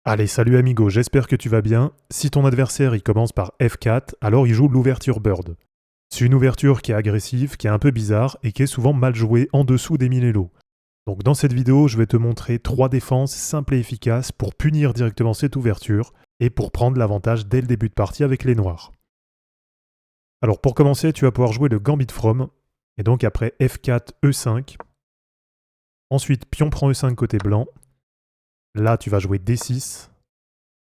Allez, salut amigo, j'espère que tu vas bien. Si ton adversaire il commence par F4, alors il joue l'ouverture bird. C'est une ouverture qui est agressive, qui est un peu bizarre et qui est souvent mal jouée en dessous des Milélos. Donc dans cette vidéo, je vais te montrer 3 défenses simples et efficaces pour punir directement cette ouverture et pour prendre l'avantage dès le début de partie avec les noirs. Alors pour commencer, tu vas pouvoir jouer le Gambit From, et donc après F4, E5. Ensuite, pion prend E5 côté blanc. Là, tu vas jouer D6.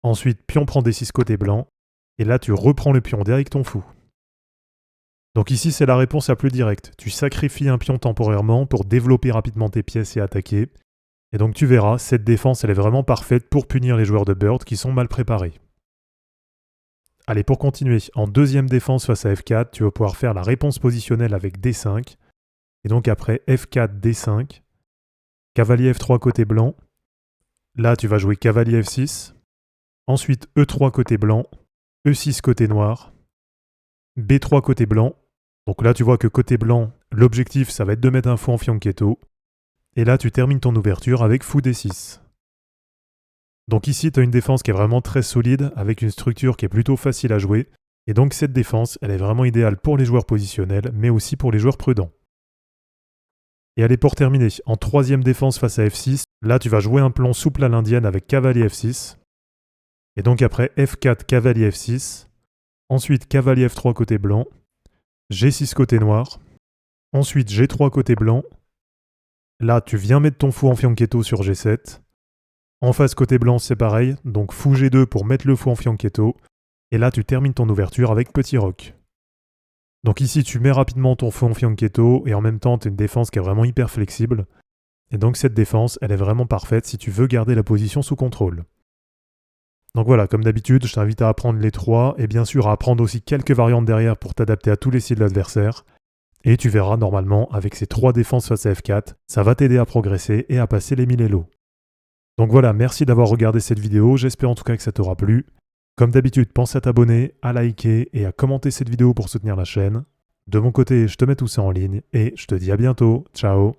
Ensuite, pion prend D6 côté blanc. Et là, tu reprends le pion D avec ton fou. Donc ici, c'est la réponse la plus directe. Tu sacrifies un pion temporairement pour développer rapidement tes pièces et attaquer. Et donc tu verras, cette défense, elle est vraiment parfaite pour punir les joueurs de bird qui sont mal préparés. Allez, pour continuer, en deuxième défense face à F4, tu vas pouvoir faire la réponse positionnelle avec D5. Et donc après F4, D5, cavalier F3 côté blanc. Là, tu vas jouer cavalier F6. Ensuite, E3 côté blanc, E6 côté noir, B3 côté blanc. Donc là, tu vois que côté blanc, l'objectif, ça va être de mettre un fou en fianchetto. Et là, tu termines ton ouverture avec fou D6. Donc ici, tu as une défense qui est vraiment très solide, avec une structure qui est plutôt facile à jouer. Et donc cette défense, elle est vraiment idéale pour les joueurs positionnels, mais aussi pour les joueurs prudents. Et allez, pour terminer, en troisième défense face à F6, là, tu vas jouer un plan souple à l'indienne avec cavalier F6. Et donc après F4, cavalier F6. Ensuite, cavalier F3 côté blanc. G6 côté noir. Ensuite, G3 côté blanc. Là, tu viens mettre ton fou en fianchetto sur G7. En face côté blanc, c'est pareil. Donc fou G2 pour mettre le fou en fianchetto. Et là, tu termines ton ouverture avec petit roc. Donc ici, tu mets rapidement ton fou en fianchetto et en même temps, tu as une défense qui est vraiment hyper flexible. Et donc cette défense, elle est vraiment parfaite si tu veux garder la position sous contrôle. Donc voilà, comme d'habitude, je t'invite à apprendre les 3 et bien sûr à apprendre aussi quelques variantes derrière pour t'adapter à tous les styles de l'adversaire. Et tu verras normalement, avec ces 3 défenses face à F4, ça va t'aider à progresser et à passer les 1000 élos. Donc voilà, merci d'avoir regardé cette vidéo, j'espère en tout cas que ça t'aura plu. Comme d'habitude, pense à t'abonner, à liker et à commenter cette vidéo pour soutenir la chaîne. De mon côté, je te mets tout ça en ligne et je te dis à bientôt. Ciao.